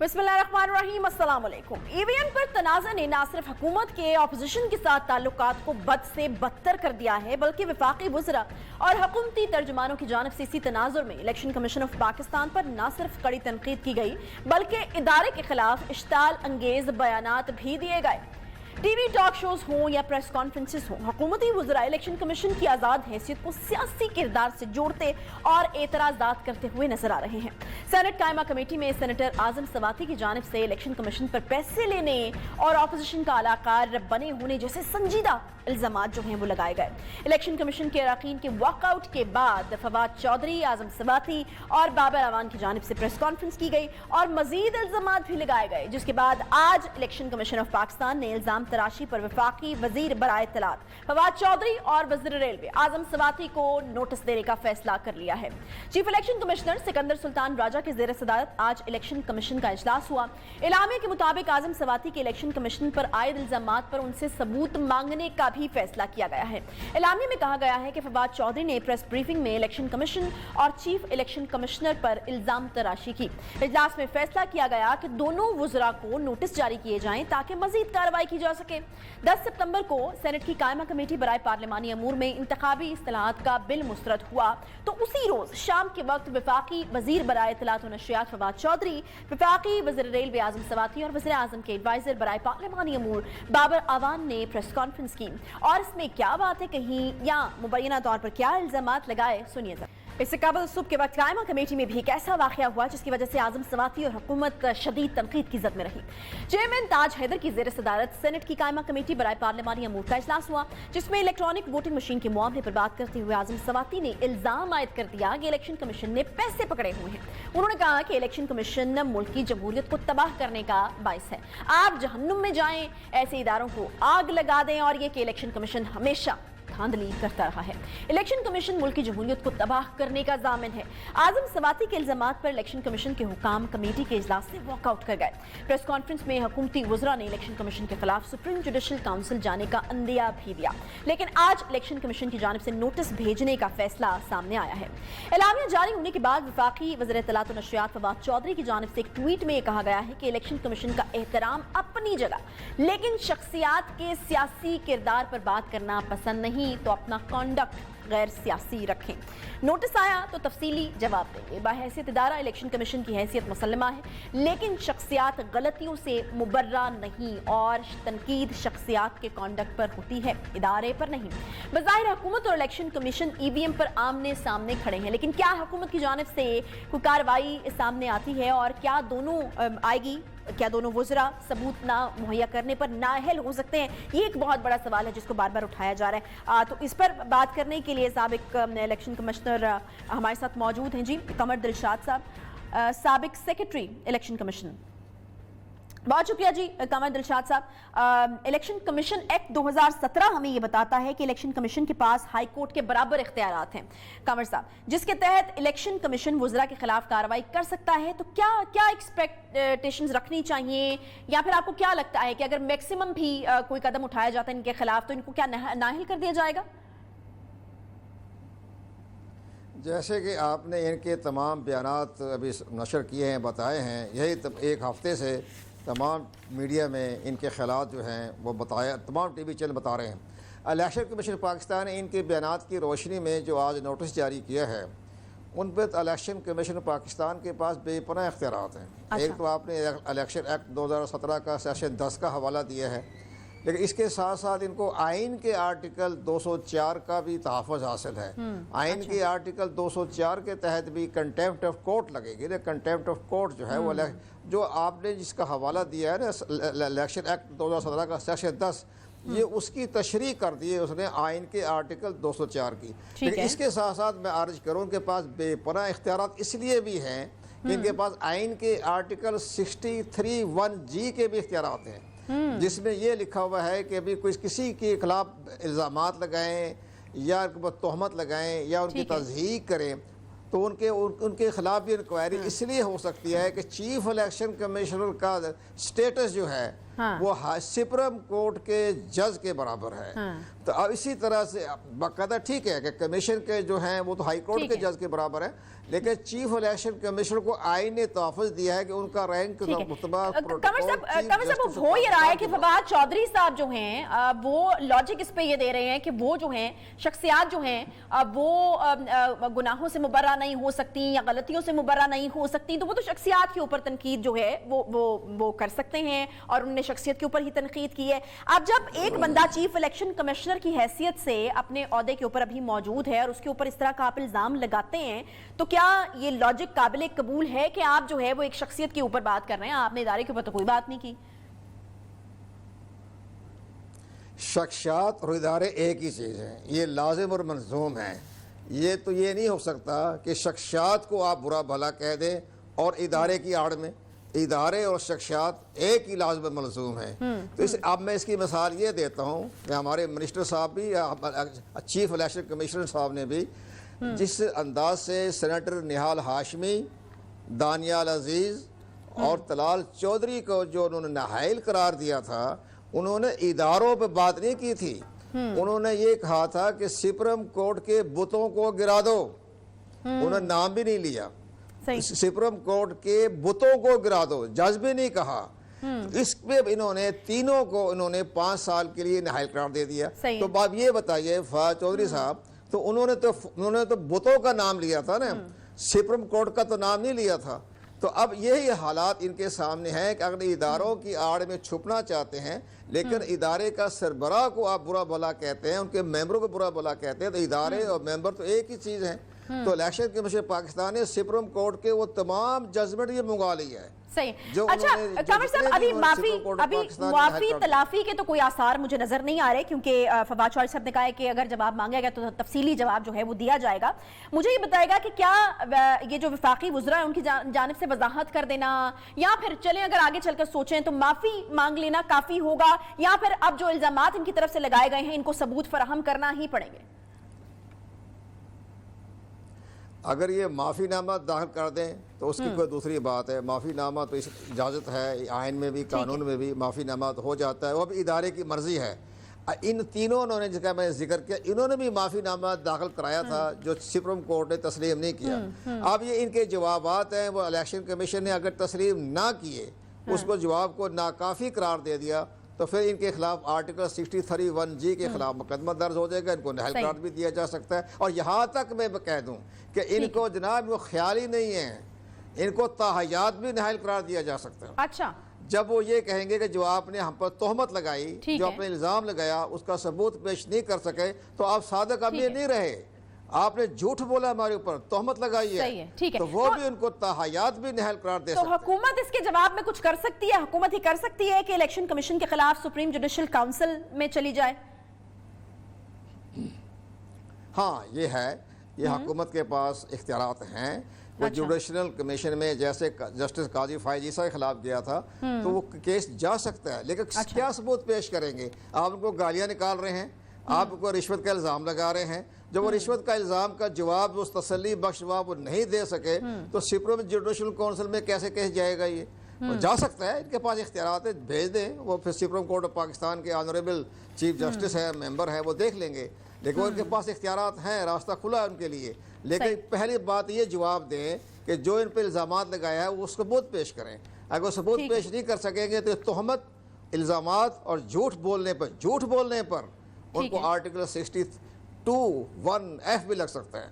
बिस्मिल्लाहिर्रहमानिर्रहीम, अस्सलाम वालेकुम। ईवीएम पर तनाज़ा ने न सिर्फ हुकूमत के अपोजिशन के साथ ताल्लुकात को बद से बदतर कर दिया है, बल्कि वफाकी वज़रा और हुकूमती तर्जुमानों की जानिब से इसी तनाजुर में इलेक्शन कमीशन ऑफ पाकिस्तान पर न सिर्फ कड़ी तनकीद की गई, बल्कि इदारे के खिलाफ इश्ताल अंगेज बयानात भी दिए गए। टीवी टॉक शोज हों या प्रेस कॉन्फ्रेंसेस हों, हुकूमती वज़रा इलेक्शन कमीशन की आज़ाद हैसियत को सियासी किरदार से जोड़ते और एतराज़ात करते हुए नजर आ रहे हैं। सेनेट कायमा कमेटी में सेनेटर आजम सवाती की जानिब से इलेक्शन कमीशन पर पैसे लेने और अपोजिशन का अलाकार बने होने जैसे संजीदा इल्जामात जो हैं वो लगाए गए। इलेक्शन कमीशन के अरकान के वॉकआउट के बाद फवाद चौधरी, आजम सवाती और बाबर अवान की जानिब से प्रेस कॉन्फ्रेंस की गई और मजीद इल्जामात भी लगाए गए, जिसके बाद आज इलेक्शन कमीशन ऑफ पाकिस्तान ने इल्जाम तराशी पर वफाकी वजीर बराए इत्तलात फवाद चौधरी और वज़ीर रेलवे आजम सवाती को नोटिस देने का फैसला कर लिया है। Chief election commissioner Sikandar Sultan Raja के ज़ेर सदारत आज इलेक्शन कमीशन का इजलास हुआ। इलामे के मुताबिक आजम सवाती के इलेक्शन कमीशन पर आयद इल्जामात पर उनसे सबूत मांगने का भी फैसला किया गया है। इलामे में कहा गया है कि फवाद चौधरी ने प्रेस ब्रीफिंग में इलेक्शन कमीशन और चीफ इलेक्शन कमिश्नर पर इल्जाम तराशी की। इजलास में फैसला किया गया कि दोनों वज़रा को नोटिस जारी किए जाएं ताकि मजीद कार्रवाई की जा सके। 10 सितंबर को सेनेट की कायमा कमेटी बराए पार्लिमानी अमूर में इंतखाबी इस्तिलाहात का बिल मुस्तरद हुआ, तो उसी रोज शाम के वक्त वफाकी वजीर बराए इत्तलात और नशरियात फवाद चौधरी, वफाकी वज़ीर रेलवे आजम सवाती और वज़ीर आज़म के एडवाइजर बराए पार्लिमानी अमूर बाबर अवान ने प्रेस कॉन्फ्रेंस की और इसमें क्या बातें कही या मुबैना तौर पर क्या इल्जामात लगाए, सुनिए जरा। इससे कबल सुबह के वक्त कायमा कमेटी में भी एक ऐसा वाकया हुआ जिसकी वजह से आजम सवाती और हुकूमत शदीद तनकीद की जद में रही। चेयरमैन ताज हैदर की ज़ेर सदारत सेनेट की कायमा कमेटी बराए पार्लिमानी अमूर का इजलास हुआ, जिसमें इलेक्ट्रॉनिक वोटिंग मशीन के मामले पर बात करते हुए आजम सवाती ने इल्जाम आयद कर दिया कि इलेक्शन कमीशन ने पैसे पकड़े हुए हैं। उन्होंने कहा कि इलेक्शन कमीशन मुल्क की जमहूरियत को तबाह करने का बाइस है। आप जहन्नुम में जाएं, ऐसे इदारों को आग लगा दें और ये कि इलेक्शन कमीशन हमेशा धांधली करता रहा है। इलेक्शन कमीशन मुल्क की जमहूरियत को तबाह करने का जामिन है। आजम सवाती के इल्जामात पर इलेक्शन कमीशन के हुकाम कमेटी के इजलास से वॉकआउट कर गए। प्रेस कॉन्फ्रेंस में हुकूमती वज़रा ने इलेक्शन कमीशन के खिलाफ सुप्रीम जुडिशल काउंसिल जाने का अंदिया भी दिया, लेकिन आज इलेक्शन कमीशन की जानिब से नोटिस भेजने का फैसला सामने आया है। एलामिया जारी होने के बाद वफाकी वज़ीर इत्तलात और नशरियात फवाद चौधरी की जानिब से एक ट्वीट में कहा गया है कि इलेक्शन कमीशन का एहतराम अपनी जगह, लेकिन शख्सियात के सियासी किरदार पर बात करना पसंद नहीं, तो अपना कॉन्डक्ट गैर सियासी रखें। नोटिस आया तो तफसीली जवाब देंगे। बाहैसियत इदारा इलेक्शन कमीशन की हैसियत मुसल्लमा है, लेकिन शख्सियात गलतियों से मुबर्रा नहीं और तनकीद शख्सियात के कॉन्डक्ट पर होती है, इदारे पर नहीं। बज़ाहिर हुकूमत और इलेक्शन कमीशन ईवीएम पर आमने सामने खड़े हैं, लेकिन क्या हुकूमत की जानिब से कोई कार्रवाई सामने आती है और क्या दोनों आएगी? क्या दोनों वज़रा सबूत ना मुहैया करने पर नाअहल हो सकते हैं? ये एक बहुत बड़ा सवाल है जिसको बार बार उठाया जा रहा है। तो इस पर बात करने के लिए साबिक इलेक्शन कमिश्नर हमारे साथ मौजूद हैं जी, कमर दिलशाद साहब, साबिक सेक्रेटरी इलेक्शन कमीशन। बहुत शुक्रिया जी कमर दिलशाद साहब। इलेक्शन कमीशन एक्ट 2017 हमें ये बताता है कि इलेक्शन कमीशन के पास हाई कोर्ट के बराबर इख्तियारात हैं कमर साहब, जिसके तहत इलेक्शन कमीशन वज़रा के खिलाफ कार्रवाई कर सकता है। तो क्या क्या एक्सपेक्टेशंस रखनी चाहिए, या फिर आपको क्या लगता है कि अगर मैक्सिमम भी कोई कदम उठाया जाता है इनके खिलाफ तो इनको क्या नाअहल कर दिया जाएगा? जैसे कि आपने इनके तमाम बयानात अभी नशर किए हैं, बताए हैं, यही एक हफ्ते से तमाम मीडिया में इनके ख़िलाफ़ जो हैं वो बताया, तमाम टीवी चैनल बता रहे हैं। इलेक्शन कमीशन पाकिस्तान ने इनके बयानात की रोशनी में जो आज नोटिस जारी किया है, उन पर इलेक्शन कमीशन पाकिस्तान के पास बेपनाह इख्तियारात हैं। अच्छा। एक तो आपने इलेक्शन एक्ट 2017 का सेक्शन 10 का हवाला दिया है, लेकिन इसके साथ साथ इनको आइन के आर्टिकल 204 का भी तहफ़्फ़ुज़ हासिल है। आइन के आर्टिकल 204 के तहत भी कंटेम्प्ट ऑफ कोर्ट लगेगी। कंटेम्प्ट ऑफ कोर्ट जो है वो जो आपने जिसका हवाला दिया है ना, इलेक्शन एक्ट 2017 का सेक्शन 10, ये उसकी तशरीह कर दी है उसने आइन के आर्टिकल 204 की। लेकिन इसके साथ साथ मैं अर्ज करूँ उनके पास बेपनाह इख्तियारात इसलिए भी हैं कि इनके पास आइन के आर्टिकल 63(1)G के भी इख्तियारात हैं, जिसमें ये लिखा हुआ है कि अभी कोई किसी के खिलाफ इल्ज़ामात लगाएं या तोहमत लगाएं या उनकी तज़हीक करें तो उनके खिलाफ भी इंक्वायरी इसलिए हो सकती है कि चीफ इलेक्शन कमिश्नर का स्टेटस जो है वो सुप्रीम कोर्ट के जज के बराबर है। तो अब इसी तरह से बाकायदा ठीक है कि कमीशन के जो हैं वो तो हाई कोर्ट के जज के बराबर है, लेकिन चीफ इलेक्शन कमिश्नर को आईन ने तहफ़्फ़ुज़ दिया है कि उनका रैंक कमर साहब हो ये रहा है कि फवाद चौधरी साहब जो हैं वो लॉजिक इस पे ये दे रहे हैं कि वो जो हैं शख्सियात जो हैं वो गुनाहों से मुबर्रा नहीं हो सकती या गलतियों से मुबर्रा नहीं हो सकती, तो वो तो शख्सियात के ऊपर तनकीद जो है वो कर सकते हैं और उन्होंने शख्सियत के ऊपर ही तनकीद की है। अब जब एक बंदा चीफ इलेक्शन कमिश्नर की हैसियत से अपने ओहदे के ऊपर अभी मौजूद है और उसके ऊपर इस तरह का आप इल्ज़ाम लगाते हैं, तो क्या ये लॉजिक काबिल कबूल है कि आप जो है वो एक शख्सियत के ऊपर बात कर रहे हैं, आपने इदारे के ऊपर तो कोई बात नहीं की? शख्सियात और इदारे एक ही चीज़ है, ये लाजिम और मंजूम है। ये तो ये नहीं हो सकता कि शख्सियात को आप बुरा भला कह दें और इदारे की आड़ में, इदारे और शख्सियात एक ही लाजिम मंजूम है। तो इस अब मैं इसकी मिसाल ये देता हूँ कि हमारे मिनिस्टर साहब भी चीफ इलेक्शन कमिश्नर साहब ने भी जिस अंदाज से सेनेटर निहाल हाशमी, दानियाल अजीज़ और तलाल चौधरी को जो उन्होंने नाहल करार दिया था, उन्होंने इदारों पे बात नहीं की थी। उन्होंने ये कहा था कि सुप्रीम कोर्ट के बुतों को गिरा दो। उन्होंने नाम भी नहीं लिया, सुप्रीम कोर्ट के बुतों को गिरा दो, जज भी नहीं कहा। इस पे इन्होंने तीनों को इन्होंने 5 साल के लिए नाहल करार दे दिया। तो बात ये बताइए फवाद चौधरी साहब, तो उन्होंने तो बुतों का नाम लिया था ना, सुप्रीम कोर्ट का तो नाम नहीं लिया था। तो अब यही हालात इनके सामने हैं कि अगर इदारों की आड़ में छुपना चाहते हैं, लेकिन इदारे का सरबराह को आप बुरा भला कहते हैं, उनके मेंबरों को बुरा भला कहते हैं, तो इदारे और मेंबर तो एक ही चीज़ हैं। तो इलेक्शन कमीशन पाकिस्तान ने सुप्रीम कोर्ट के वो तमाम जजमेंट ये मंगवा ली है। सही। अच्छा कामर साहब, अभी माफी तलाफी के तो कोई आसार मुझे नजर नहीं आ रहे, क्योंकि फवाद चौधरी साहब ने कहा है कि अगर जवाब मांगा गया तो तफसीली जवाब जो है वो दिया जाएगा। मुझे ये बताएगा कि क्या ये जो वफाकी वुज़रा है उनकी जानिब से वजाहत कर देना, या फिर चलें अगर आगे चलकर सोचें तो माफी मांग लेना काफी होगा, या फिर अब जो इल्जामात इनकी तरफ से लगाए गए हैं इनको सबूत फराहम करना ही पड़ेंगे? अगर ये माफ़ीनामा दाखिल कर दें तो उसकी कोई दूसरी बात है। माफ़ीनामा तो इस इजाज़त है, आइन में भी कानून में भी माफ़ीनामा तो हो जाता है, वो भी इदारे की मर्ज़ी है। इन तीनों ने जिसका मैंने जिक्र किया, इन्होंने भी माफ़ीनामा दाखिल कराया था जो सुप्रीम कोर्ट ने तस्लीम नहीं किया। अब ये इनके जवाबात हैं, वो इलेक्शन कमीशन ने अगर तस्लीम ना किए, उसको जवाब को नाकाफ़ी करार दे दिया, तो फिर इनके खिलाफ आर्टिकल 63(1) के खिलाफ मुकदमा दर्ज हो जाएगा, इनको नाहल करार भी दिया जा सकता है। और यहाँ तक मैं कह दूँ कि इनको जनाब वो ख्याल ही नहीं है, इनको ताहयात भी नाहल करार दिया जा सकता है। अच्छा, जब वो ये कहेंगे कि जो आपने हम पर तोहमत लगाई, जो आपने इल्ज़ाम लगाया, उसका सबूत पेश नहीं कर सके, तो आप सादक अमीर नहीं रहे, आपने झूठ बोला हमारे ऊपर, तोहमत लगाई है, ठीक है। तो वो भी उनको ताहयात भी नाहल करार दे सकते हैं। तो हुकूमत इसके जवाब में कुछ कर सकती है? हुकूमत ही कर सकती है कि इलेक्शन कमीशन के खिलाफ सुप्रीम जुडिशल काउंसिल में चली जाए? हाँ, ये है, ये हुकूमत के पास इख्तियारात हैं। वो जुडिशल कमीशन में जैसे जस्टिस काजी फायज ईसा के खिलाफ गया था, तो वो केस जा सकता है, लेकिन क्या सबूत पेश करेंगे? आप उनको गालियां निकाल रहे हैं, आप उनको रिश्वत का इल्ज़ाम लगा रहे हैं। जब वो रिश्वत का इल्ज़ाम का जवाब उस तसल्ली बख्श जवाब वो नहीं दे सके, तो सुप्रीम जुडिशल काउंसिल में कैसे केस जाएगा? ये जा सकता है, इनके पास इख्तियारात है, भेज दें, वो फिर सुप्रीम कोर्ट ऑफ पाकिस्तान के ऑनरेबल चीफ जस्टिस है, मेंबर है, वो देख लेंगे। लेकिन उनके पास इख्तियारात हैं, रास्ता खुला है उनके लिए। लेकिन पहली बात ये जवाब दें कि जो इन पर इल्ज़ामात लगाया है वो सबूत पेश करें। अगर सबूत पेश नहीं कर सकेंगे तो तोहमत, इल्ज़ामात और झूठ बोलने पर उनको आर्टिकल 62(1) भी लग सकता है।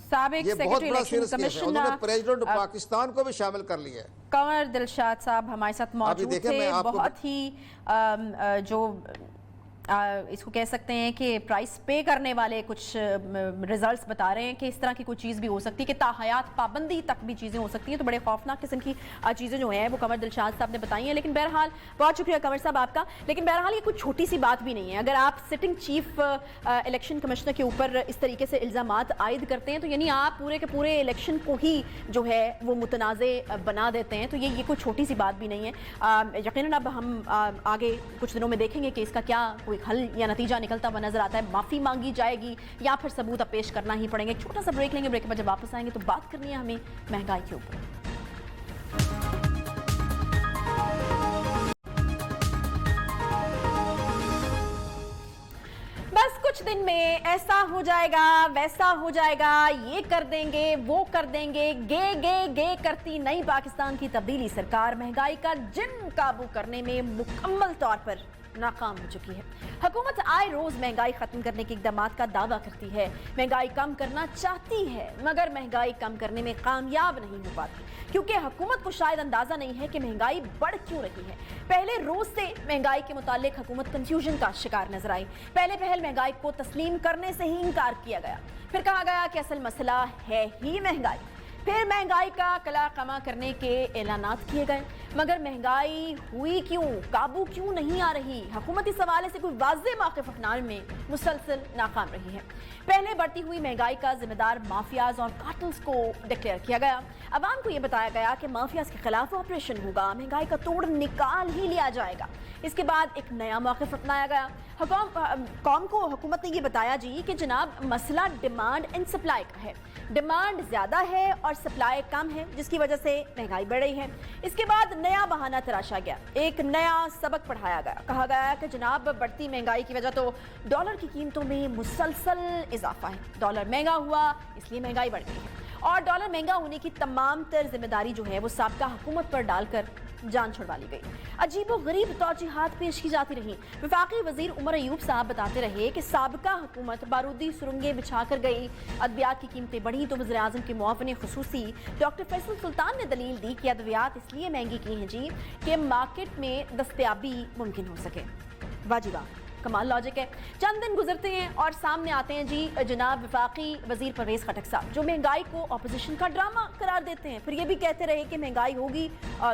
साबिक सेक्रेटरी इलेक्शन कमीशन, उन्होंने प्रेसिडेंट पाकिस्तान को भी शामिल कर लिया है। कंवर दिलशाद साहब हमारे साथ मौजूद थे। बहुत ही जो इसको कह सकते हैं कि प्राइस पे करने वाले कुछ रिजल्ट्स बता रहे हैं कि इस तरह की कोई चीज़ भी हो सकती है कि ताहयात पाबंदी तक भी चीज़ें हो सकती हैं। तो बड़े खौफनाक किस्म की चीज़ें जो हैं वो कंवर दिलशाद साहब ने बताई हैं। लेकिन बहरहाल बहुत शुक्रिया कंवर साहब आपका। लेकिन बहरहाल ये कुछ छोटी सी बात भी नहीं है। अगर आप सिटिंग चीफ इलेक्शन कमिश्नर के ऊपर इस तरीके से इल्ज़ामात आयद करते हैं तो यानी आप पूरे के पूरे इलेक्शन को ही जो है वो मुतनाज़े बना देते हैं। तो ये कोई छोटी सी बात भी नहीं है। यकीनन अब हम आगे कुछ दिनों में देखेंगे कि इसका क्या कोई हल या नतीजा निकलता हुआ नजर आता है। माफी मांगी जाएगी या फिर सबूत अब पेश करना ही पड़ेंगे। छोटा सा ब्रेक लेंगे, ब्रेक के बाद जब वापस आएंगे तो बात करनी है हमें महंगाई के ऊपर। दिन में ऐसा हो जाएगा, वैसा हो जाएगा, ये कर देंगे, वो कर देंगे, गे करती नई पाकिस्तान की तब्दीली सरकार महंगाई का जिन काबू करने में मुकम्मल तौर पर नाकाम हो चुकी है। हुकूमत आए रोज महंगाई खत्म करने के इकदामात का दावा करती है, महंगाई कम करना चाहती है, मगर महंगाई कम करने में कामयाब नहीं हो पाती, क्योंकि हुकूमत को शायद अंदाजा नहीं है कि महंगाई बढ़ क्यों रही है। पहले रोज से महंगाई के मुतालिक हुकूमत कंफ्यूजन का शिकार नजर आई। पहले पहल महंगाई को तस्लीम करने से ही इनकार किया गया, फिर कहा गया कि असल मसला है ही महंगाई, फिर महंगाई का कला कमा करने के ऐलानात किए गए, मगर महंगाई हुई क्यों, काबू क्यों नहीं आ रही। हुकूमत इस हवाले से कोई वाज़ेह मौक़िफ़ अपनाने में मुसलसल नाकाम रही है। पहले बढ़ती हुई महंगाई का जिम्मेदार माफियाज और कार्टल्स को डिक्लेयर किया गया। अवाम को यह बताया गया कि माफियाज के खिलाफ ऑपरेशन होगा, महंगाई का तोड़ निकाल ही लिया जाएगा। इसके बाद एक नया मौक़िफ़ अपनाया गया। कौम को हुकूमत ने यह बताया जी कि जनाब मसला डिमांड एंड सप्लाई का है, डिमांड ज़्यादा है और सप्लाई कम है, जिसकी वजह से महंगाई बढ़ रही है। इसके बाद नया बहाना तराशा गया, एक नया सबक पढ़ाया गया। कहा गया कि जनाब बढ़ती महंगाई की वजह तो डॉलर की कीमतों में मुसलसल इजाफा है, डॉलर महंगा हुआ इसलिए महंगाई बढ़ गई है, और डॉलर महंगा होने की तमाम तर जिम्मेदारी जो है वो साबका हुकूमत पर डालकर जान छुड़वा ली गई। अजीबो गरीब तौजीहात पेश की जाती रही। वफाकी वजीर उमर अयूब साहब बताते रहे कि साबका हुकूमत बारूदी सुरंगें बिछा कर गई, अद्वियात की कीमतें बढ़ी तो वज़ीर आज़म के मुआविन खुसूसी डॉक्टर फैसल सुल्तान ने दलील दी कि अद्वियात इसलिए महंगी की हैं जी कि मार्केट में दस्तयाबी मुमकिन हो सके। वाजिबा कमाल लॉजिक है। चंद दिन गुजरते हैं और सामने आते हैं जी जनाब वफाकी वजीर परवेज खटक साहब, जो महंगाई को अपोजिशन का ड्रामा करार देते हैं। फिर ये भी कहते रहे कि महंगाई होगी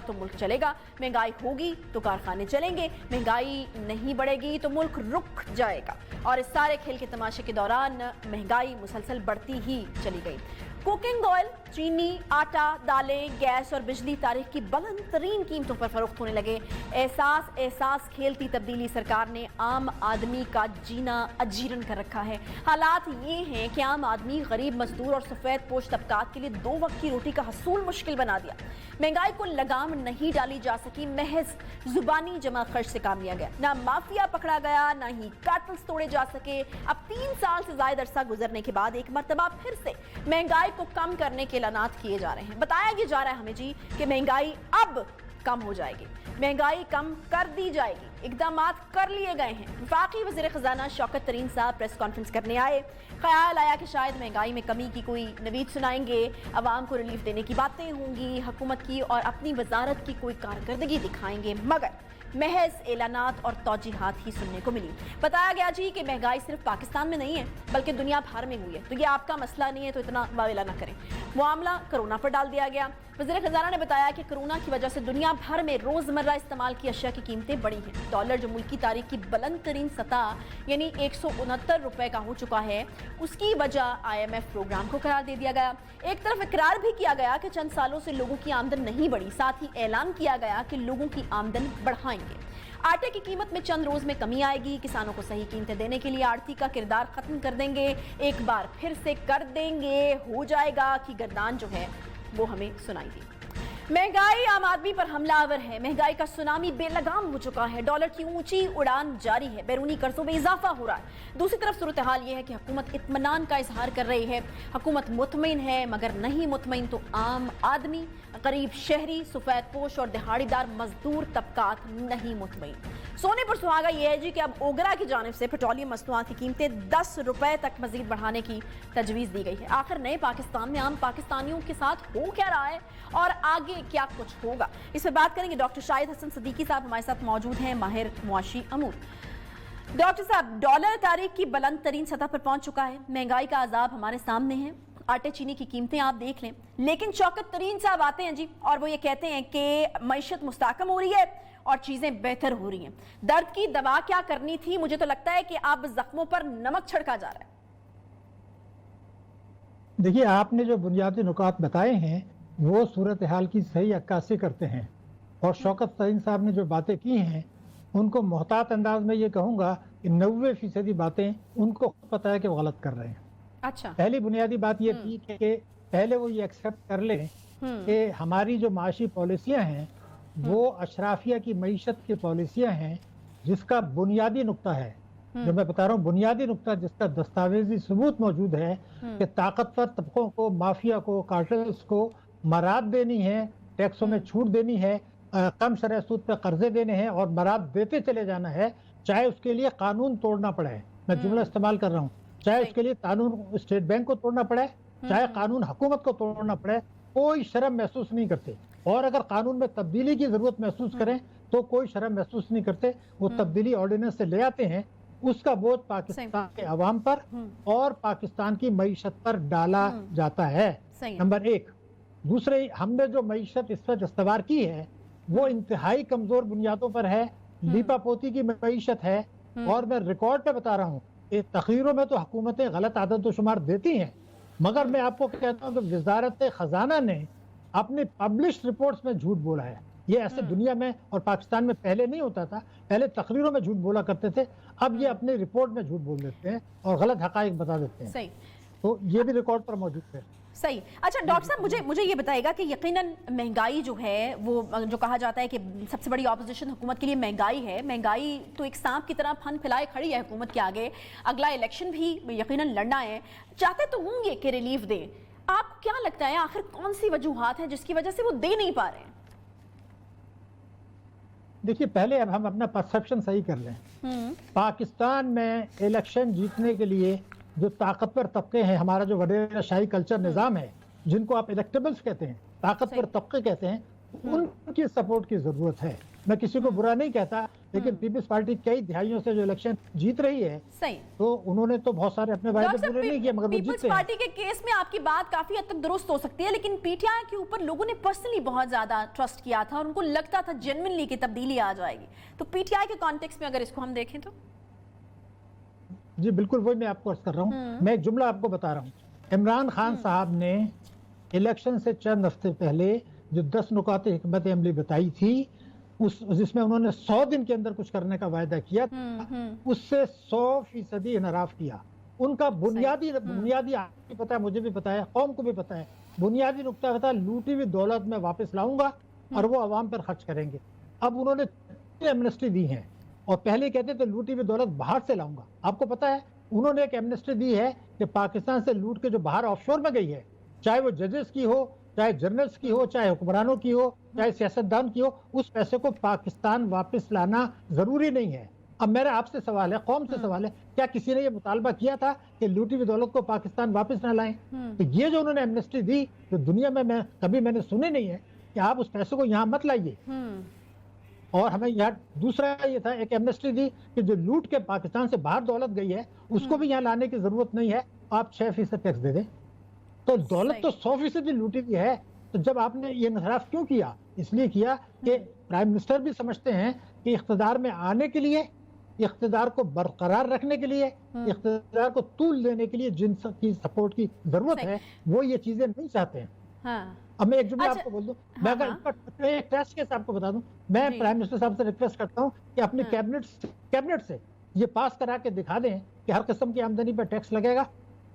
तो मुल्क चलेगा, महंगाई होगी तो कारखाने चलेंगे, महंगाई नहीं बढ़ेगी तो मुल्क रुक जाएगा। और इस सारे खेल के तमाशे के दौरान महंगाई मुसलसल बढ़ती ही चली गई। कुकिंग ऑयल, चीनी, आटा, दालें, गैस और बिजली तारीख की बुलंद तरीन कीमतों पर फरोख्त होने लगे। एहसास खेलती तब्दीली सरकार ने आम आदमी का जीना अजीरन कर रखा है। हालात ये हैं कि आम आदमी, गरीब मजदूर और सफ़ेद पोश तबकात के लिए 2 वक्त की रोटी का हसूल मुश्किल बना दिया। महंगाई को लगाम नहीं डाली जा सकी, महज जुबानी जमा खर्च से काम लिया गया। ना माफिया पकड़ा गया, ना ही कार्टल्स तोड़े जा सके। अब 3 साल से ज्यादा अरसा गुजरने के बाद एक मरतबा फिर से महंगाई को कम करने के ऐलानात किए जा रहे हैं। बताया ये जा रहा है हमें जी कि महंगाई अब कम हो जाएगी, महंगाई कम कर दी जाएगी, इकदामात कर लिए गए हैं। वफाकी वज़ीर ख़ज़ाना शौकत तरीन साहब प्रेस कॉन्फ्रेंस करने आए। ख्याल आया कि शायद महंगाई में कमी की कोई नवीद सुनाएंगे, अवाम को रिलीफ देने की बातें होंगी हुकूमत की, और अपनी वजारत की कोई कारकर्दगी दिखाएंगे, मगर महज ऐलानात और तौजीहात ही सुनने को मिली। बताया गया जी कि महंगाई सिर्फ पाकिस्तान में नहीं है बल्कि दुनिया भर में हुई है, तो ये आपका मसला नहीं है तो इतना वावेला ना करें। मामला कोरोना पर डाल दिया गया। वज़ीर ख़ज़ाना ने बताया कि कोरोना की वजह से दुनिया भर में रोज़मर्रा इस्तेमाल की अशिया की कीमतें बढ़ी हैं। डॉलर जो मुल्क की तारीख की बुलंद तरीन सतह यानी 169 रुपए का हो चुका है, उसकी वजह IMF प्रोग्राम को करार दे दिया गया। एक तरफ इकरार भी किया गया कि चंद सालों से लोगों की आमदन नहीं बढ़ी, साथ ही ऐलान किया गया कि लोगों की आमदन बढ़ाएंगे। आटे की कीमत में चंद रोज में कमी आएगी, किसानों को सही कीमतें देने के लिए आड़ती का किरदार खत्म कर देंगे, एक बार फिर से कर देंगे, हो जाएगा कि गर्दान जो है वो हमें सुनाई दी। महंगाई आम आदमी पर हमलावर है, महंगाई का सुनामी बेलगाम हो चुका है, डॉलर की ऊंची उड़ान जारी है, बैरूनी कर्जों में इजाफा हो रहा है। दूसरी तरफ सूरत हाल ये है कि हुकूमत इत्मीनान का इजहार कर रही है, हुकूमत मुतमईन है, मगर नहीं मुतमईन तो आम आदमी, गरीब शहरी, सफेद पोश और दिहाड़ीदार मजदूर तबकात नहीं मुतमईन। सोने पर सुहागा यह है जी कि अब ओगरा की जानिब से पेट्रोलियम मसनूआत की कीमतें 10 रुपए तक मजीद बढ़ाने की तजवीज़ दी गई है। आखिर नए पाकिस्तान में आम पाकिस्तानियों के साथ हो क्या रहा है और आगे क्या कुछ होगा, इस पर बात करेंगे। डॉक्टर शाहिद हसन सिद्दीकी साहब हमारे साथ मौजूद हैं, माहिर मुआशी अमूर। डॉक्टर साहब, डॉलर तारीख की बुलंद तरीन सतह पर पहुंच चुका है, महंगाई का अजाब हमारे सामने है, आटे चीनी की कीमतें आप देख लें, लेकिन शौकत तरीन साहब आते हैं जी और वो ये कहते हैं कि मईशत मुस्तहकम हो रही है और चीजें बेहतर हो रही हैं। दर्द की दवा क्या करनी थी, मुझे तो लगता है कि अब जख्मों पर नमक छिड़का जा रहा है। देखिए, आपने जो बुनियादी नुकात बताए हैं वो सूरत हाल की सही अक्कासी करते हैं, और शौकत तरीन साहब ने जो बातें की हैं उनको मोहतात अंदाज में ये कहूँगा कि 90% बातें उनको पता है कि वो गलत कर रहे हैं। अच्छा, पहली बुनियादी बात ये थी कि पहले वो ये एक्सेप्ट कर लें कि हमारी जो माशी पॉलिसियां हैं वो अशराफिया की मईशत की पॉलिसियां हैं, जिसका बुनियादी नुक्ता है जो मैं बता रहा हूँ बुनियादी नुक्ता जिसका दस्तावेजी सबूत मौजूद है कि ताकतवर तबकों को, माफिया को, कार्टेल्स को मराद देनी है, टैक्सों में छूट देनी है, कम शरह सूद पे कर्जे देने हैं और मराद देते चले जाना है, चाहे उसके लिए कानून तोड़ना पड़े। मैं जुमला इस्तेमाल कर रहा हूँ, चाहे उसके लिए कानून स्टेट बैंक को तोड़ना पड़े, चाहे कानून हुकूमत को तोड़ना पड़े, कोई शर्म महसूस नहीं करते। और अगर कानून में तब्दीली की जरूरत महसूस करें तो कोई शर्म महसूस नहीं करते। वो तब्दीली ऑर्डिनेंस से ले आते हैं, उसका बोझ पाकिस्तान के अवाम पर और पाकिस्तान की मईशत पर डाला जाता है। नंबर एक। दूसरे, हमने जो मईशत इस वक्त इस्तेमाल की है वो इंतहाई कमजोर बुनियादों पर है, लीपापोती की मईशत है। और मैं रिकॉर्ड पे बता रहा हूँ, तकरीरों में तो हुकूमतें गलत आदत शुमार देती हैं, मगर मैं आपको कहता हूँ कि वजारत खजाना ने अपनी पब्लिश्ड रिपोर्ट्स में झूठ बोला है। ये ऐसे दुनिया में और पाकिस्तान में पहले नहीं होता था, पहले तकरीरों में झूठ बोला करते थे, अब ये अपनी रिपोर्ट में झूठ बोल देते हैं और गलत हकाइक बता देते हैं। सही। तो ये भी रिकॉर्ड पर मौजूद है। सही। अच्छा डॉक्टर साहब, मुझे ये बताइएगा कि यकीनन महंगाई जो है, वो जो कहा जाता है कि सबसे बड़ी ऑपोजिशन हुकूमत के लिए महंगाई है, महंगाई तो एक सांप की तरह फन फैलाए खड़ी है हुकूमत के आगे। अगला इलेक्शन भी यकीनन लड़ना है, चाहते तो होंगे कि रिलीफ दें। आपको क्या लगता है आखिर कौन सी वजूहात है जिसकी वजह से वो दे नहीं पा रहे हैं? देखिए, पहले अब हम अपना परसेप्शन सही कर लें। पाकिस्तान में इलेक्शन जीतने के लिए जो ताकतवर तबके हैं, हमारा जो वडेरा शाही कल्चर निज़ाम है, जिनको आप इलेक्टेबल्स कहते हैं, ताकतवर तबके कहते हैं, उनकी सपोर्ट की जरूरत है। मैं किसी को बुरा नहीं कहता, लेकिन पीपल्स पार्टी कई दिहाइयों से जो इलेक्शन जीत रही है, सही, तो उन्होंने तो बहुत सारे अपने वायदे पूरे नहीं किए, मगर वो पीपल्स जीते हैं। पार्टी के केस में आपकी बात काफी हद तक दुरुस्त हो सकती है, लेकिन पीटीआई के ऊपर लोगों ने पर्सनली बहुत ज्यादा ट्रस्ट किया था और उनको लगता था जेन्युइनली कि तब्दीली आ जाएगी। तो पीटीआई के कॉन्टेक्स्ट में अगर इसको हम देखें तो जी बिल्कुल, वही मैं आपको अर्ज कर रहा हूँ। मैं एक जुमला आपको बता रहा हूँ। इमरान खान साहब ने इलेक्शन से चंद हफ्ते पहले जो 10 नुकाते हिकमत अमली बताई थी, जिसमें उन्होंने 100 दिन के अंदर कुछ करने का वायदा किया, उससे 100% इनराफ किया। उनका बुनियादी आपको पता है, मुझे भी पता है, कौम को भी पता है, बुनियादी नुकता था लूटी हुई दौलत में वापस लाऊंगा और वो अवाम पर खर्च करेंगे। अब उन्होंने एमनेस्टी दी है और पहले कहते थे लूटी हुई दौलत बाहर से लाऊंगा। आपको पता है उन्होंने एक एमनेस्टी दी है कि पाकिस्तान से लूट के जो बाहर ऑफशोर में गई है, चाहे वो जजेस की हो, चाहे जनरल्स की हो, चाहे हुक्मरानों की हो, चाहे सियासतदान की हो, उस पैसे को पाकिस्तान वापस लाना जरूरी नहीं है। अब मेरा आपसे सवाल है, कौम से सवाल है, क्या किसी ने ये मुतालबा किया था कि लूटी हुई दौलत को पाकिस्तान वापस ना लाएं? तो ये जो उन्होंने एमनेस्टी दी, जो दुनिया में मैंने सुनी नहीं है कि आप उस पैसे को यहाँ मत लाइए। और हमें यहाँ दूसरा ये था, एक एमनेस्टी दी कि जो लूट के पाकिस्तान से बाहर दौलत गई है उसको भी यहाँ लाने की जरूरत नहीं है, आप 6% टैक्स दे दें। तो दौलत तो 100% लूटी हुई है। तो जब आपने ये इंसाफ क्यों किया? इसलिए किया कि प्राइम मिनिस्टर भी समझते हैं कि इख्तिदार में आने के लिए, इख्तिदार को बरकरार रखने के लिए, इख्तिदार को तूल देने के लिए जिन की सपोर्ट की जरूरत है, वो ये चीजें नहीं चाहते हैं। हाँ। अब मैं एक जुमला आपको बोल दूं, मैं अगर एक टेस्ट केस आपको बता दूं, मैं प्राइम मिनिस्टर साहब से रिक्वेस्ट करता हूं कि अपनी कैबिनेट से ये पास करा के दिखा दें कि हर किस्म की आमदनी पर टैक्स लगेगा।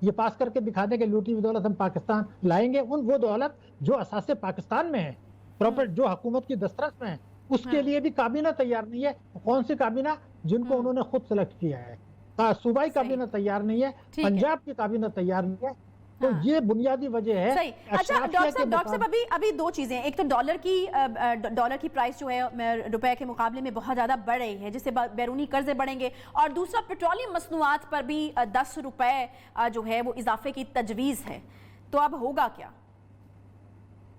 ये पास करके दिखा दें कि लूटी हुई दौलत हम पाकिस्तान लाएंगे, वो दौलत जो असासे पाकिस्तान में है, प्रॉपर जो हुकूमत की दस्तरस में है, उसके लिए भी काबीना तैयार नहीं है। कौन सी काबीना? जिनको उन्होंने खुद सेलेक्ट किया है। सूबाई काबीना तैयार नहीं है, पंजाब की काबीना तैयार नहीं है। तो ये बुनियादी वजह है। सही। अच्छा डॉक्टर साहब, अभी दो चीजें, एक तो डॉलर की प्राइस जो है रुपए के मुकाबले में बहुत ज्यादा बढ़ रही है, जिससे बैरूनी कर्जे बढ़ेंगे, और दूसरा पेट्रोलियम मसनूआत पर भी 10 रुपए जो है वो इजाफे की तजवीज है। तो अब होगा क्या?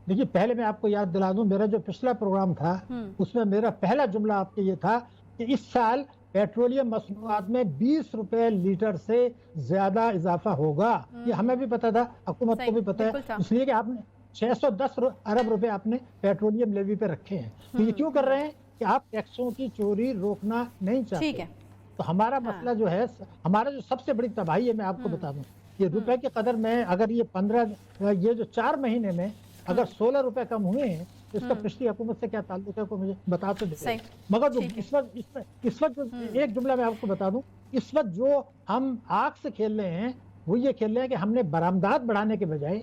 देखिए, पहले मैं आपको याद दिला दूं, मेरा जो पिछला प्रोग्राम था उसमें मेरा पहला जुमला आपके ये था कि इस साल पेट्रोलियम मसनूआत में 20 रुपए लीटर से ज्यादा इजाफा होगा। ये हमें भी पता था, हुकूमत को भी पता है, इसलिए कि आपने 610 अरब रुपए आपने पेट्रोलियम लेवी पे रखे हैं। तो ये क्यों कर रहे हैं कि आप टैक्सों की चोरी रोकना नहीं चाहते। ठीक है। तो हमारा मसला जो है, हमारा जो सबसे बड़ी तबाही है, मैं आपको बता दूं, ये रुपए की कदर में अगर ये जो 4 महीने में अगर 16 रुपए कम हुए हैं, तो इसका पिछली हुकूमत से क्या ताल्लुक है को मुझे बता तो दे। मगर जो इस वक्त एक जुमला मैं आपको बता दूं, इस वक्त जो हम आग से खेल रहे हैं वो ये खेल रहे हैं कि हमने बरामदात बढ़ाने के बजाय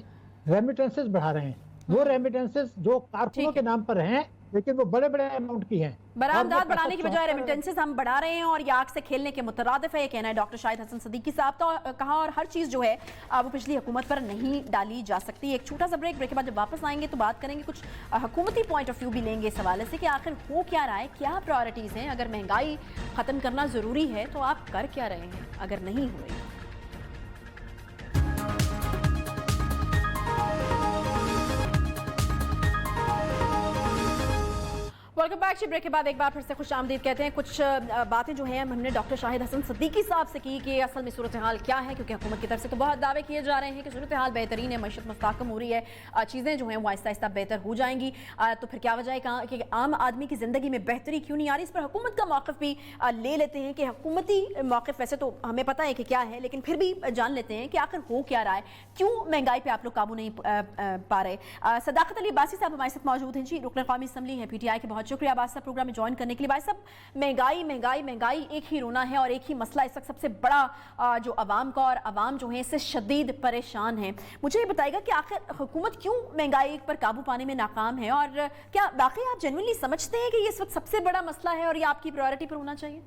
रेमिटेंसेस बढ़ा रहे हैं। वो रेमिटेंसेस जो कारकुनों के नाम पर हैं, लेकिन वो बड़े बड़े अमाउंट की हैं। बरामदात बढ़ाने की बजाय रेमिटेंसेस हम बढ़ा रहे हैं और ये आग से खेलने के मुतरादिफ है, ये कहना है डॉक्टर शाहिद हसन सिद्दीकी साहब। तो कहा और हर चीज़ जो है वो पिछली हुकूमत पर नहीं डाली जा सकती। एक छोटा सा ब्रेक के बाद जब वापस आएंगे तो बात करेंगे, कुछ हुकूमती पॉइंट ऑफ व्यू भी लेंगे इस हवाले से कि आखिर हो क्या रहा है, क्या प्रायोरिटीज़ हैं। अगर महंगाई ख़त्म करना ज़रूरी है तो आप कर क्या रहे हैं अगर नहीं हो रही। Welcome back. ब्रेक के बाद एक बार फिर से खुश आमदीद कहते हैं। कुछ बातें जो हैं हमने डॉक्टर शाहिद हसन सिद्दीकी साहब से की कि असल में सूरत हाल क्या है, क्योंकि हुकूमत की तरफ से तो बहुत दावे किए जा रहे हैं कि सूरत हाल बेहतरीन है, मईशत मुस्तहकम हो रही है, चीज़ें जो हैं वो आहिस्ता आहिस्ता बेहतर हो जाएंगी। तो फिर क्या वजह है कि आम आदमी की ज़िंदगी में बेहतरी क्यों नहीं आ रही? इस पर हुकूमत का मौक़िफ़ भी ले लेते हैं कि हुकूमती मौक़िफ़ वैसे तो हमें पता है कि क्या है, लेकिन फिर भी जान लेते हैं कि आखिर हो क्या रहा है, क्यों महंगाई पर आप लोग काबू नहीं पा रहे। सदाकत अली अब्बासी साहब हमारे साथ मौजूद हैं जी, रुकन कौमी असम्बली है PTI के। बहुत शुक्रिया अब्बास साहब प्रोग्राम में ज्वाइन करने के लिए। भाई साहब, महंगाई महंगाई महंगाई एक ही रोना है और एक ही मसला इस वक्त सबसे बड़ा जो अवाम का, और अवाम जो है इससे शदीद परेशान है। मुझे ये बताइएगा कि आखिर हुकूमत क्यों महंगाई पर काबू पाने में नाकाम है, और क्या वाकई आप जेन्युइनली समझते हैं कि ये इस वक्त सबसे बड़ा मसला है और ये आपकी प्रायोरिटी पर होना चाहिए?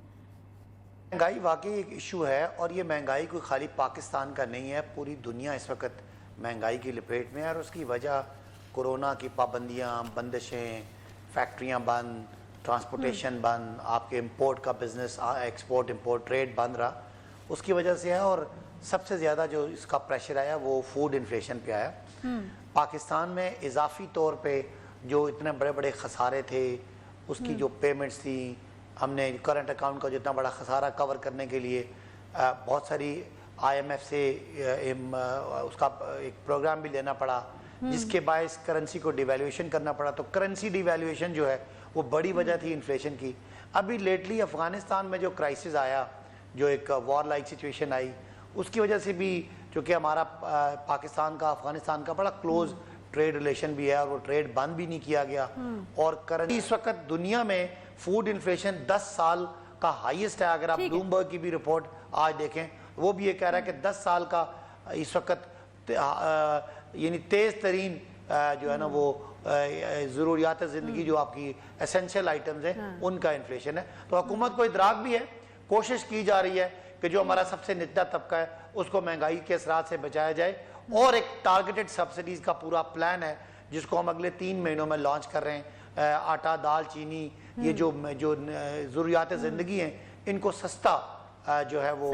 महंगाई वाकई एक इशू है, और ये महंगाई कोई खाली पाकिस्तान का नहीं है, पूरी दुनिया इस वक्त महंगाई की लपेट में है। और उसकी वजह कोरोना की पाबंदियाँ, बंदिशें, फैक्ट्रियाँ बंद, ट्रांसपोर्टेशन बंद, आपके इंपोर्ट का बिज़नेस, एक्सपोर्ट इंपोर्ट ट्रेड बंद रहा, उसकी वजह से है। और सबसे ज़्यादा जो इसका प्रेशर आया वो फूड इन्फ्लेशन पे आया। पाकिस्तान में इजाफी तौर पे जो इतने बड़े बड़े खसारे थे, उसकी जो पेमेंट्स थी, हमने करंट अकाउंट का जितना बड़ा खसारा कवर करने के लिए बहुत सारी IMF से उसका एक प्रोग्राम भी लेना पड़ा, जिसके बायस करेंसी को डिवैल्यूएशन करना पड़ा। तो करेंसी डिवैल्यूएशन जो है वो बड़ी वजह थी इन्फ्लेशन की। अभी लेटली अफगानिस्तान में जो क्राइसिस आया, जो एक वॉर लाइक सिचुएशन आई, उसकी वजह से भी, चूँकि हमारा पाकिस्तान का अफगानिस्तान का बड़ा क्लोज ट्रेड रिलेशन भी है और वो ट्रेड बंद भी नहीं किया गया। और करेंसी इस वक्त दुनिया में फूड इन्फ्लेशन 10 साल का हाईएस्ट है। अगर आप ब्लूमबर्ग की भी रिपोर्ट आज देखें, वो भी ये कह रहा है कि 10 साल का इस वक्त यानी तेज़ तरीन जो है ना वो ज़रूरियात ज़िंदगी जो आपकी एसेंशियल आइटम्स हैं उनका इन्फ्लेशन है। तो हुकूमत को इदराक भी है, कोशिश की जा रही है कि जो हमारा सबसे निचला तबका है उसको महंगाई के असरात से बचाया जाए। और एक टारगेटेड सब्सिडीज़ का पूरा प्लान है जिसको हम अगले 3 महीनों में लॉन्च कर रहे हैं। आटा, दाल, चीनी, ये जो ज़रूरियात ज़िंदगी हैं, इनको सस्ता जो है वो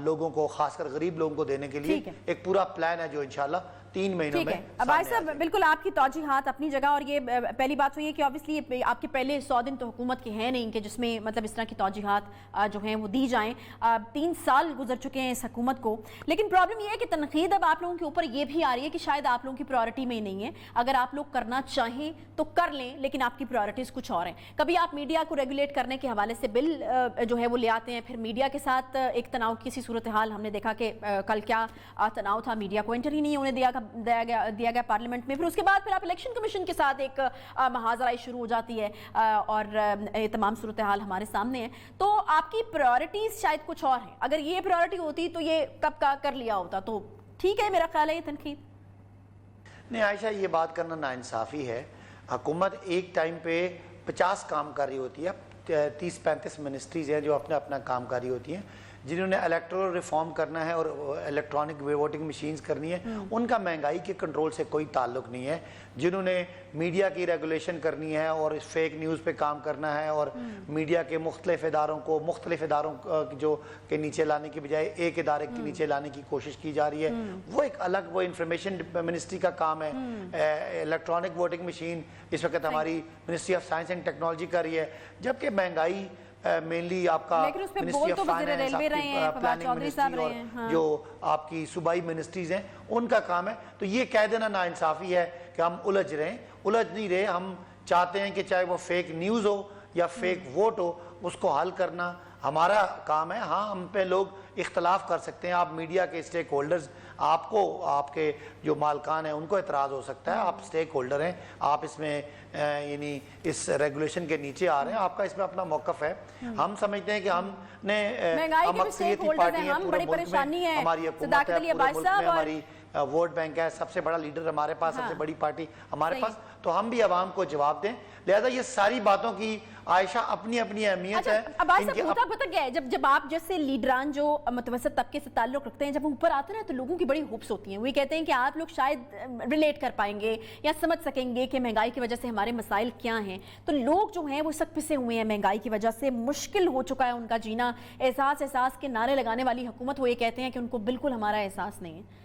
लोगों को, खासकर गरीब लोगों को देने के लिए एक पूरा प्लान है जो इंशाल्लाह 3 महीनों में। अब भाई साहब, बिल्कुल आपकी तौजीहात अपनी जगह, और ये पहली बात तो ये कि ऑब्वियसली आपके पहले 100 दिन तो हुकूमत के हैं नहीं कि जिसमें मतलब इस तरह की तौजीहात जो हैं वो दी जाएं। 3 साल गुजर चुके हैं इस हुकूमत को, लेकिन प्रॉब्लम ये है कि तनकीद अब आप लोगों के ऊपर ये भी आ रही है कि शायद आप लोगों की प्रायोरिटी में ही नहीं है। अगर आप लोग करना चाहें तो कर लें, लेकिन आपकी प्रायोरिटीज़ कुछ और हैं। कभी आप मीडिया को रेगुलेट करने के हवाले से बिल जो है वो ले आते हैं, फिर मीडिया के साथ एक तनाव की सी सूरत हाल हमने देखा कि कल क्या तनाव था, मीडिया को एंटर ही नहीं होने दिया गया पार्लियामेंट में। फिर उसके बाद फिर आप इलेक्शन कमीशन के साथ एक महाजराई शुरू हो जाती है और तमाम सूरत हाल हमारे सामने है। तो आपकी प्रायोरिटीज शायद कुछ और हैं। अगर ये प्रायोरिटी होती तो ये कब का कर लिया होता। तो ठीक है, मेरा ख्याल है ये तनकीद नहीं। आयशा, ये बात करना नाइंसाफ़ी है। हुकूमत एक टाइम पे 50 काम कर रही होती है, 30-35 मिनिस्ट्रीज़ हैं जो अपना अपना काम कर रही होती हैं। जिन्होंने इलेक्टोरल रिफॉर्म करना है और इलेक्ट्रॉनिक वोटिंग मशीन्स करनी है, उनका महंगाई के कंट्रोल से कोई ताल्लुक नहीं है। जिन्होंने मीडिया की रेगुलेशन करनी है और फेक न्यूज़ पे काम करना है और मीडिया के मुख्तलिफ इदारों को मुख्तलिफ इदारों जो के नीचे लाने की बजाय एक इदारे के नीचे लाने की कोशिश की जा रही है, वो एक अलग, वो इंफॉर्मेशन मिनिस्ट्री का काम है। इलेक्ट्रॉनिक वोटिंग मशीन इस वक्त हमारी ministry of science and technology कर रही है, जबकि महंगाई मेनली आपका ministry of finance, planning ministry और जो आपकी सूबाई मिनिस्ट्रीज हैं उनका काम है। तो ये कह देना नाइंसाफ़ी है कि हम उलझ रहे हैं। उलझ नहीं रहे। हम चाहते हैं कि चाहे वो फेक न्यूज़ हो या फेक वोट हो, उसको हल करना हमारा काम है। हाँ, हम पे लोग इख्तलाफ कर सकते हैं। आप मीडिया के स्टेक होल्डर्स, आपको आपके जो मालकान हैं उनको एतराज़ हो सकता है। आप स्टेक होल्डर हैं, आप इसमें यानी इस रेगुलेशन के नीचे आ रहे हैं, आपका इसमें अपना मौक़िफ़ है। हम समझते हैं कि हम अक्सरियती पार्टी हैं, पूरे मुल्क में हमारी हुकूमत है, पूरे मुल्क में हमारी वोट बैंक है, सबसे बड़ा लीडर हमारे पास, सबसे बड़ी पार्टी हमारे पास, तो हम भी आवाम को जवाब दें। लिहाजा ये सारी बातों की आयशा अपनी अपनी अहमियत अच्छा, है। अब्बास साहब होता पता क्या है, जब आप जैसे लीडरान जो मुतवसत तबके से ताल्लुक रखते हैं, जब वो ऊपर आते हैं ना तो लोगों की बड़ी होप्स होती हैं। वो ये कहते हैं कि आप लोग शायद रिलेट कर पाएंगे या समझ सकेंगे कि महंगाई की वजह से हमारे मसाइल क्या हैं। तो लोग जो हैं वो सब पिसे हुए हैं महंगाई की वजह से, मुश्किल हो चुका है उनका जीना। एहसास के नारे लगाने वाली हुकूमत, वो ये कहते हैं कि उनको बिल्कुल हमारा एहसास नहीं है।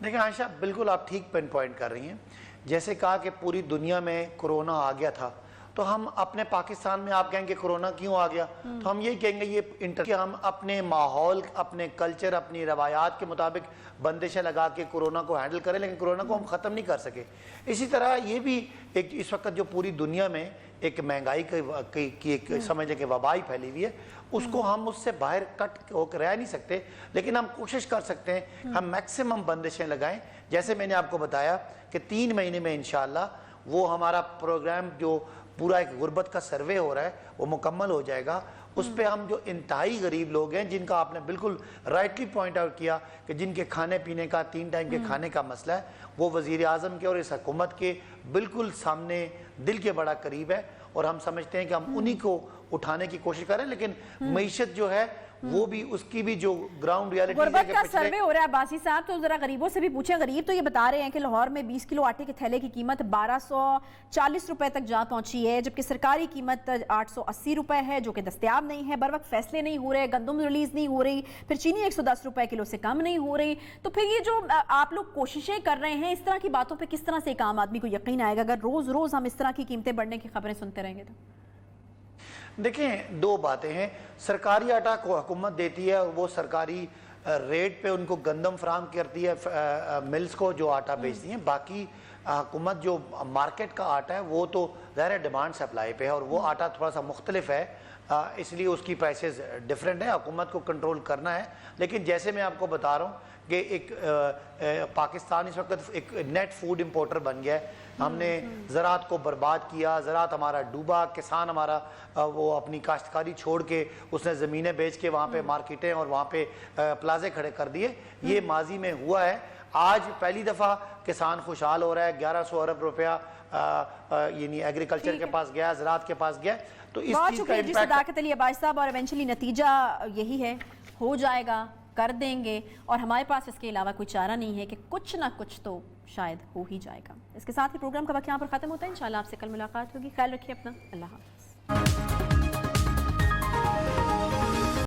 देखिए आयशा, बिल्कुल आप ठीक पिन पॉइंट कर रही हैं। जैसे कहा कि पूरी दुनिया में कोरोना आ गया था, तो हम अपने पाकिस्तान में आप कहेंगे कोरोना क्यों आ गया, तो हम यही कहेंगे ये कि हम अपने माहौल, अपने कल्चर, अपनी रवायात के मुताबिक बंदिशें लगा के कोरोना को हैंडल करें, लेकिन कोरोना को हम ख़त्म नहीं कर सके। इसी तरह ये भी एक इस वक्त जो पूरी दुनिया में एक महंगाई की एक समझ लें कि वबाई फैली हुई है, उसको हम उससे बाहर कट होकर रह नहीं सकते, लेकिन हम कोशिश कर सकते हैं हम मैक्सिमम बंदिशें लगाएं। जैसे मैंने आपको बताया कि 3 महीने में इंशाअल्लाह वो हमारा प्रोग्राम जो पूरा एक गुर्बत का सर्वे हो रहा है वो मुकम्मल हो जाएगा। उस पर हम जो इंतहाई गरीब लोग हैं, जिनका आपने बिल्कुल राइटली पॉइंट आउट किया कि जिनके खाने पीने का 3 टाइम के खाने का मसला है, वो वज़ीर आज़म के और इस हुकूमत के बिल्कुल सामने दिल के बड़ा करीब है, और हम समझते हैं कि हम उन्हीं को उठाने की कोशिश करें। लेकिन मईशत जो है वो भी, उसकी भी जो ग्राउंड रियलिटी गुर्बत का सर्वे हो रहा है अब्बासी साहब, तो जरा गरीबों से भी पूछें। गरीब तो ये बता रहे हैं कि लाहौर में 20 किलो आटे के थैले की कीमत 1240 रुपए तक जा पहुंची है, जबकि सरकारी कीमत 880 रुपए है, जो कि दस्तयाब नहीं है। बर वक्त फैसले नहीं हो रहे, गंदम रिलीज नहीं हो रही, फिर चीनी 110 रुपए किलो से कम नहीं हो रही। तो फिर ये जो आप लोग कोशिशें कर रहे हैं, इस तरह की बातों पर किस तरह से एक आम आदमी को यकीन आएगा अगर रोज रोज हम इस तरह की कीमतें बढ़ने की खबरें सुनते रहेंगे? तो देखें, 2 बातें हैं। सरकारी आटा को हुकूमत देती है और वो सरकारी रेट पे उनको गंदम फराम करती है मिल्स को जो आटा बेचती हैं। बाकी हुकूमत जो मार्केट का आटा है वो तो ज़ाहिर डिमांड सप्लाई पे है, और वो आटा थोड़ा सा मुख्तलिफ है, इसलिए उसकी प्राइसेस डिफरेंट है। हुकूमत को कंट्रोल करना है। लेकिन जैसे मैं आपको बता रहा हूँ कि एक पाकिस्तान इस वक्त एक नेट फूड इंपोर्टर बन गया है। हमने ज़रात को बर्बाद किया, ज़रात हमारा डूबा, किसान हमारा वो अपनी काश्तकारी छोड़ के उसने ज़मीनें बेच के वहाँ पे मार्केटें और वहाँ पे प्लाजे खड़े कर दिए। ये माजी में हुआ है। आज पहली दफ़ा किसान खुशहाल हो रहा है। 1100 अरब रुपया यानी एग्रीकल्चर के पास गया, ज़रात के पास गया। तो इस चीज़ का इम्पैक्ट सदाकत अली अब्बासी साहब, और इवेंचुअली नतीजा यही है, हो जाएगा, कर देंगे, और हमारे पास इसके अलावा कोई चारा नहीं है कि कुछ ना कुछ तो शायद हो ही जाएगा। इसके साथ ही प्रोग्राम का वक्त यहाँ पर ख़त्म होता है। इंशाल्लाह आपसे कल मुलाकात होगी। ख्याल रखिए अपना। अल्लाह हाफ़िज़।